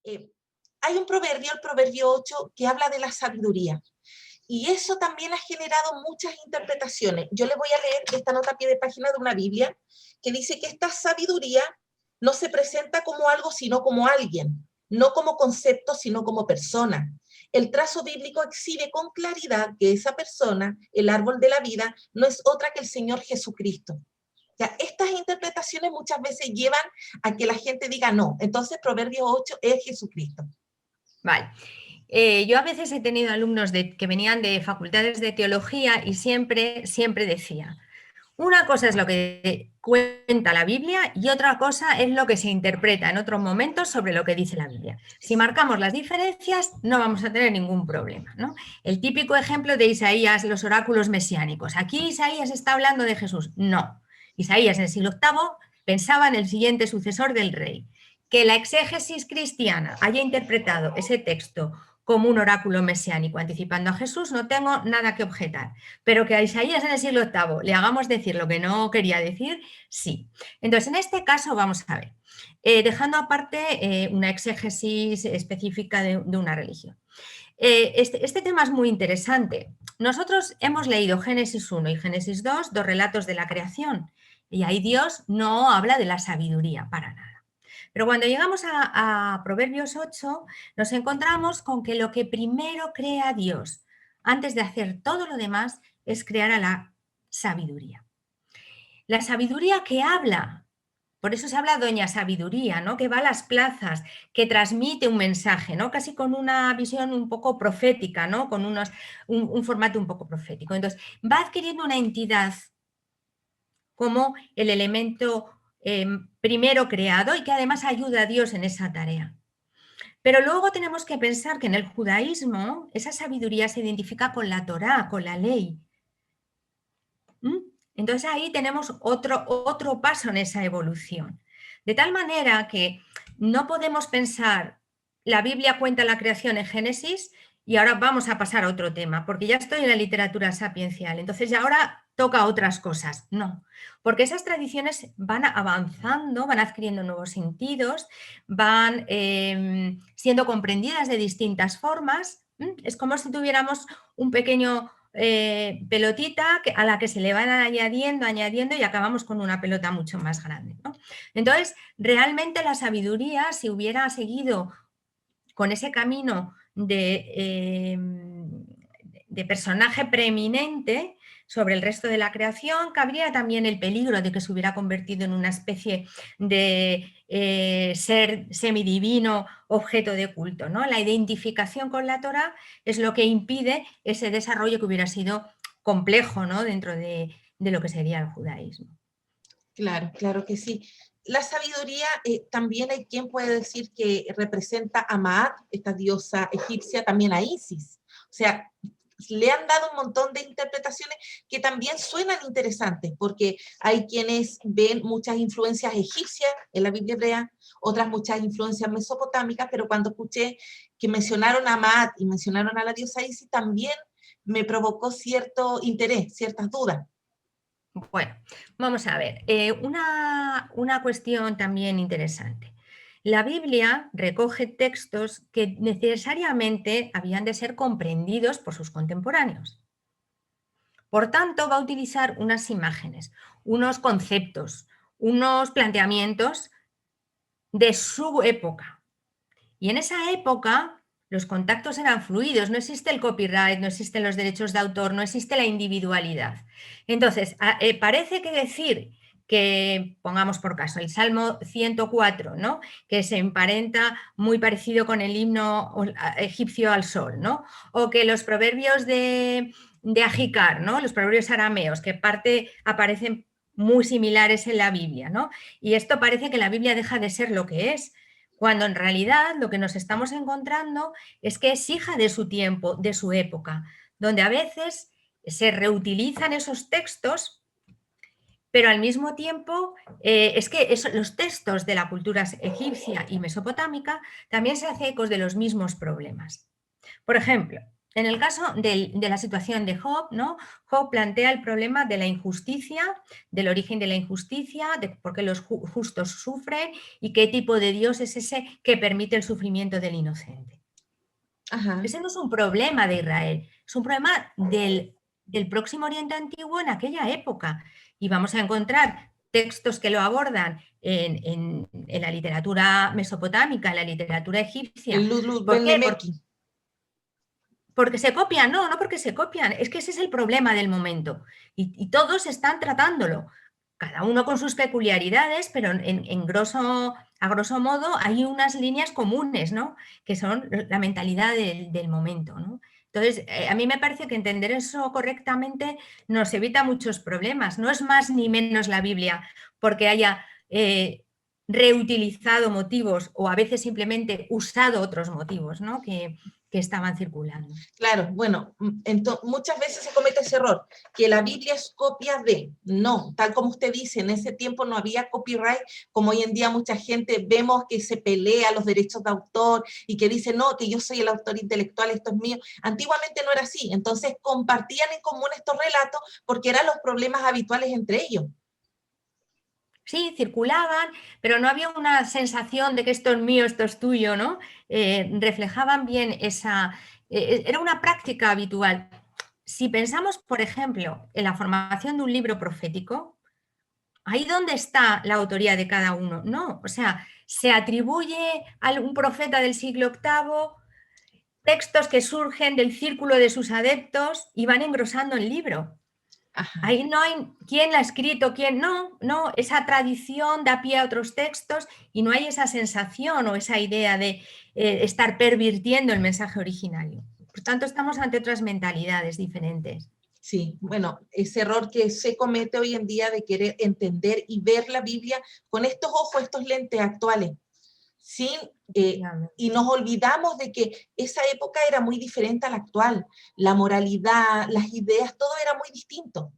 Eh, Hay un proverbio, el proverbio 8, que habla de la sabiduría. Y eso también ha generado muchas interpretaciones. Yo les voy a leer esta nota a pie de página de una Biblia que dice que esta sabiduría no se presenta como algo, sino como alguien, no como concepto, sino como persona. El trazo bíblico exhibe con claridad que esa persona, el árbol de la vida, no es otra que el Señor Jesucristo. O sea, estas interpretaciones muchas veces llevan a que la gente diga no. Entonces, Proverbios 8 es Jesucristo. Vale. Yo a veces he tenido alumnos que venían de facultades de teología y siempre decía, una cosa es lo que cuenta la Biblia y otra cosa es lo que se interpreta en otros momentos sobre lo que dice la Biblia. Si marcamos las diferencias, no vamos a tener ningún problema, ¿no? El típico ejemplo de Isaías, los oráculos mesiánicos. Aquí Isaías está hablando de Jesús. No. Isaías en el siglo VIII pensaba en el siguiente sucesor del rey. Que la exégesis cristiana haya interpretado ese texto como un oráculo mesiánico anticipando a Jesús, no tengo nada que objetar. Pero que a Isaías en el siglo VIII le hagamos decir lo que no quería decir, sí. Entonces, en este caso, vamos a ver, dejando aparte una exégesis específica de una religión. Este tema es muy interesante. Nosotros hemos leído Génesis 1 y Génesis 2, dos relatos de la creación, y ahí Dios no habla de la sabiduría para nada. Pero cuando llegamos a Proverbios 8, nos encontramos con que lo que primero crea Dios, antes de hacer todo lo demás, es crear a la sabiduría. La sabiduría que habla, por eso se habla doña sabiduría, ¿no? Que va a las plazas, que transmite un mensaje, ¿no? Casi con una visión un poco profética, ¿no? Con un formato un poco profético. Entonces, va adquiriendo una entidad como el elemento primero creado y que además ayuda a Dios en esa tarea. Pero luego tenemos que pensar que en el judaísmo esa sabiduría se identifica con la Torá, con la ley. Entonces ahí tenemos otro paso en esa evolución. De tal manera que no podemos pensar, la Biblia cuenta la creación en Génesis y ahora vamos a pasar a otro tema, porque ya estoy en la literatura sapiencial, entonces ya ahora toca otras cosas. No, porque esas tradiciones van avanzando, van adquiriendo nuevos sentidos, van siendo comprendidas de distintas formas. Es como si tuviéramos un pequeño pelotita a la que se le van añadiendo y acabamos con una pelota mucho más grande, ¿no? Entonces, realmente la sabiduría, si hubiera seguido con ese camino de personaje preeminente sobre el resto de la creación, cabría también el peligro de que se hubiera convertido en una especie de ser semidivino, objeto de culto, ¿no? La identificación con la Torá es lo que impide ese desarrollo que hubiera sido complejo, ¿no? Dentro de lo que sería el judaísmo. Claro, claro que sí. La sabiduría, también hay quien puede decir que representa a Maat, esta diosa egipcia, también a Isis. O sea, le han dado un montón de interpretaciones que también suenan interesantes, porque hay quienes ven muchas influencias egipcias en la Biblia hebrea, otras muchas influencias mesopotámicas, pero cuando escuché que mencionaron a Maat y mencionaron a la diosa Isis, también me provocó cierto interés, ciertas dudas. Bueno, vamos a ver, una cuestión también interesante. La Biblia recoge textos que necesariamente habían de ser comprendidos por sus contemporáneos. Por tanto, va a utilizar unas imágenes, unos conceptos, unos planteamientos de su época. Y en esa época los contactos eran fluidos, no existe el copyright, no existen los derechos de autor, no existe la individualidad. Entonces, parece que decir que, pongamos por caso, el Salmo 104, ¿no? Que se emparenta muy parecido con el himno egipcio al sol, ¿no? O que los proverbios de Ajicar, ¿no? Los proverbios arameos, que aparecen muy similares en la Biblia, ¿no? Y esto parece que la Biblia deja de ser lo que es, cuando en realidad lo que nos estamos encontrando es que es hija de su tiempo, de su época, donde a veces se reutilizan esos textos, pero al mismo tiempo es que los textos de la cultura egipcia y mesopotámica también se hacen ecos de los mismos problemas. Por ejemplo, En el caso de la situación de Job, ¿no? Job plantea el problema de la injusticia, del origen de la injusticia, de por qué los justos sufren y qué tipo de Dios es ese que permite el sufrimiento del inocente. Ajá. Ese no es un problema de Israel, es un problema del Próximo Oriente Antiguo en aquella época. Y vamos a encontrar textos que lo abordan en la literatura mesopotámica, en la literatura egipcia. El Lulu ¿Por Ben qué? Lemeki. Porque se copian, no porque se copian, es que ese es el problema del momento. Y todos están tratándolo, cada uno con sus peculiaridades, pero a grosso modo hay unas líneas comunes, ¿no? Que son la mentalidad del momento, ¿no? Entonces, a mí me parece que entender eso correctamente nos evita muchos problemas. No es más ni menos la Biblia porque haya reutilizado motivos o a veces simplemente usado otros motivos, ¿no? Que estaban circulando. Claro, bueno, muchas veces se comete ese error, que la Biblia es copia de, no, tal como usted dice, en ese tiempo no había copyright, como hoy en día mucha gente vemos que se pelea los derechos de autor y que dice, no, que yo soy el autor intelectual, esto es mío. Antiguamente no era así, entonces compartían en común estos relatos porque eran los problemas habituales entre ellos. Sí, circulaban, pero no había una sensación de que esto es mío, esto es tuyo, ¿no? Reflejaban bien esa... era una práctica habitual. Si pensamos, por ejemplo, en la formación de un libro profético, ¿ahí dónde está la autoría de cada uno? No, o sea, se atribuye a algún profeta del siglo VIII textos que surgen del círculo de sus adeptos y van engrosando el libro. Ajá. Ahí no hay quién la ha escrito, quién no, esa tradición da pie a otros textos y no hay esa sensación o esa idea de estar pervirtiendo el mensaje originario. Por tanto, estamos ante otras mentalidades diferentes. Sí, bueno, ese error que se comete hoy en día de querer entender y ver la Biblia con estos ojos, estos lentes actuales, sin, y nos olvidamos de que esa época era muy diferente a la actual. La moralidad, las ideas, todo era muy distinto.